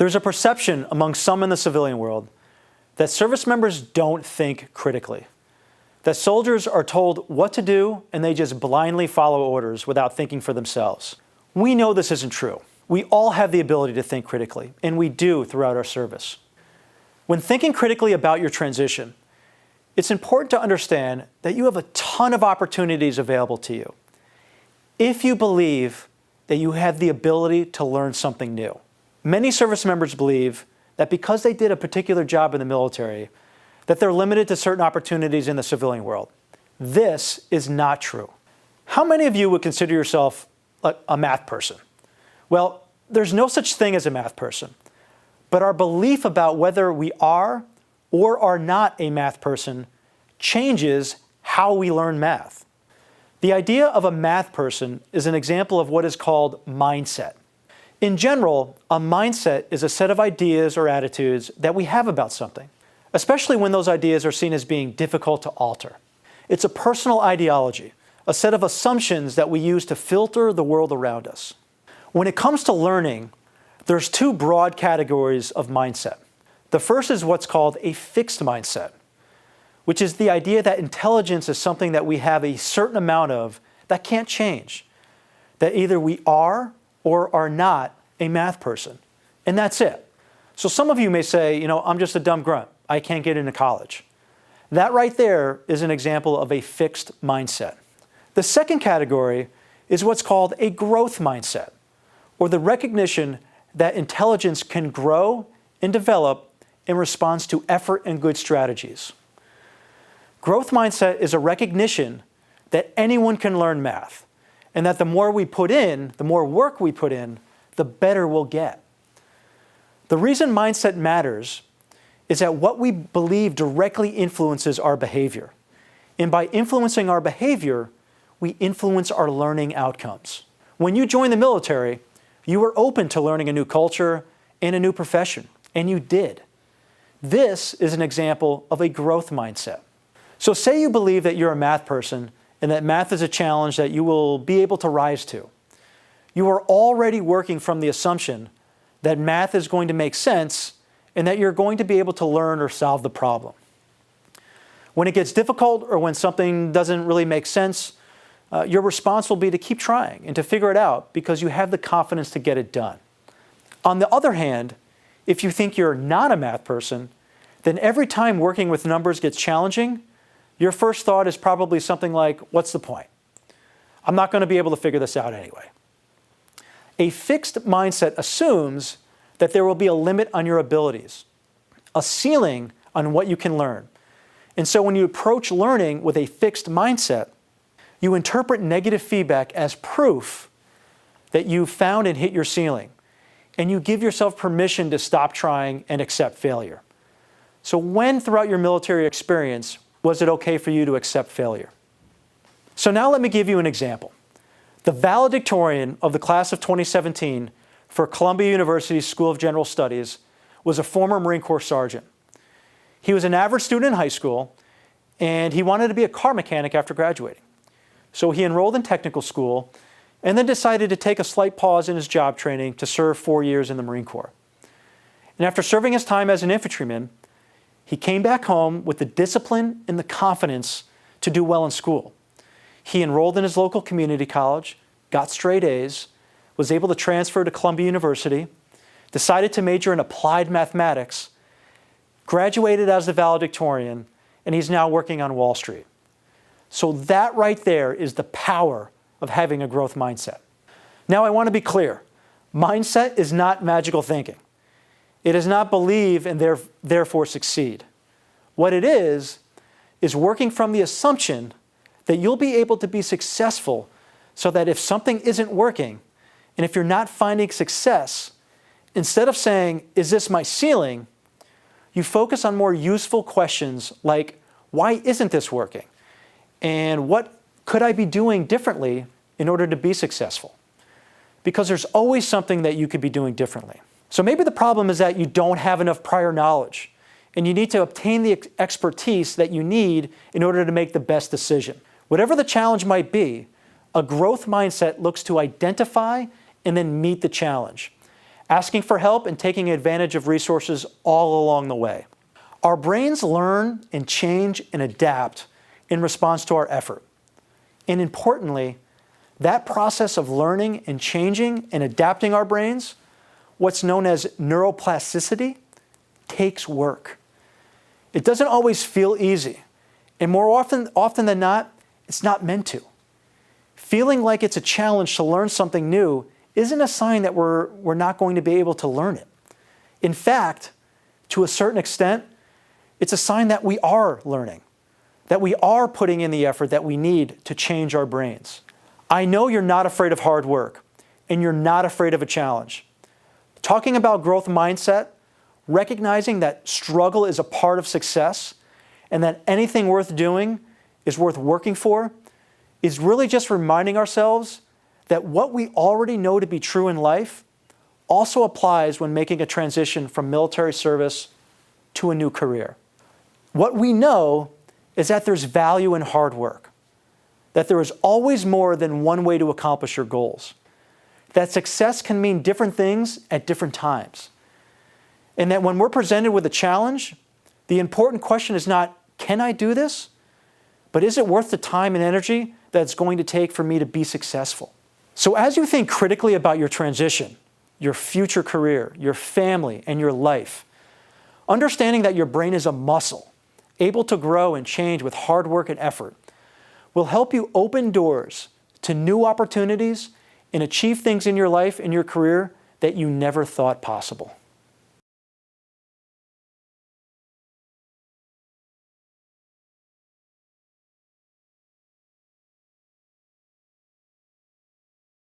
There's a perception among some in the civilian world that service members don't think critically, that soldiers are told what to do and they just blindly follow orders without thinking for themselves. We know this isn't true. We all have the ability to think critically, and we do throughout our service. When thinking critically about your transition, it's important to understand that you have a ton of opportunities available to you if you believe that you have the ability to learn something new. Many service members believe that because they did a particular job in the military, that they're limited to certain opportunities in the civilian world. This is not true. How many of you would consider yourself a math person? Well, there's no such thing as a math person, but our belief about whether we are or are not a math person changes how we learn math. The idea of a math person is an example of what is called mindset. In general, a mindset is a set of ideas or attitudes that we have about something, especially when those ideas are seen as being difficult to alter. It's a personal ideology, a set of assumptions that we use to filter the world around us. When it comes to learning, there's two broad categories of mindset. The first is what's called a fixed mindset, which is the idea that intelligence is something that we have a certain amount of that can't change, that either we are or are not a math person, and that's it. So some of you may say, I'm just a dumb grunt. I can't get into college. That right there is an example of a fixed mindset. The second category is what's called a growth mindset, or the recognition that intelligence can grow and develop in response to effort and good strategies. Growth mindset is a recognition that anyone can learn math, and that the more we put in, the more work we put in, the better we'll get. The reason mindset matters is that what we believe directly influences our behavior. And by influencing our behavior, we influence our learning outcomes. When you joined the military, you were open to learning a new culture and a new profession, and you did. This is an example of a growth mindset. So say you believe that you're a math person and that math is a challenge that you will be able to rise to. You are already working from the assumption that math is going to make sense and that you're going to be able to learn or solve the problem. When it gets difficult or when something doesn't really make sense, your response will be to keep trying and to figure it out because you have the confidence to get it done. On the other hand, if you think you're not a math person, then every time working with numbers gets challenging, your first thought is probably something like, what's the point? I'm not going to be able to figure this out anyway. A fixed mindset assumes that there will be a limit on your abilities, a ceiling on what you can learn. And so when you approach learning with a fixed mindset, you interpret negative feedback as proof that you found and hit your ceiling, and you give yourself permission to stop trying and accept failure. So when throughout your military experience was it okay for you to accept failure? So now let me give you an example. The valedictorian of the class of 2017 for Columbia University's School of General Studies was a former Marine Corps sergeant. He was an average student in high school, and he wanted to be a car mechanic after graduating. So he enrolled in technical school and then decided to take a slight pause in his job training to serve 4 years in the Marine Corps. And after serving his time as an infantryman, he came back home with the discipline and the confidence to do well in school. He enrolled in his local community college, got straight A's, was able to transfer to Columbia University, decided to major in applied mathematics, graduated as the valedictorian, and he's now working on Wall Street. So that right there is the power of having a growth mindset. Now I want to be clear. Mindset is not magical thinking. It is not believe and therefore succeed. What it is working from the assumption that you'll be able to be successful so that if something isn't working, and if you're not finding success, instead of saying, is this my ceiling? You focus on more useful questions like, why isn't this working? And what could I be doing differently in order to be successful? Because there's always something that you could be doing differently. So maybe the problem is that you don't have enough prior knowledge, and you need to obtain the expertise that you need in order to make the best decision. Whatever the challenge might be, a growth mindset looks to identify and then meet the challenge. asking for help and taking advantage of resources all along the way. Our brains learn and change and adapt in response to our effort. And importantly, that process of learning and changing and adapting our brains, what's known as neuroplasticity, takes work. It doesn't always feel easy. And more often than not, it's not meant to. Feeling like it's a challenge to learn something new isn't a sign that we're not going to be able to learn it. In fact, to a certain extent, it's a sign that we are learning, that we are putting in the effort that we need to change our brains. I know you're not afraid of hard work, and you're not afraid of a challenge. Talking about growth mindset, recognizing that struggle is a part of success, and that anything worth doing is worth working for, is really just reminding ourselves that what we already know to be true in life also applies when making a transition from military service to a new career. What we know is that there's value in hard work, that there is always more than one way to accomplish your goals, that success can mean different things at different times, and that when we're presented with a challenge, the important question is not, can I do this? But is it worth the time and energy that it's going to take for me to be successful? So as you think critically about your transition, your future career, your family, and your life, understanding that your brain is a muscle, able to grow and change with hard work and effort, will help you open doors to new opportunities and achieve things in your life and your career that you never thought possible.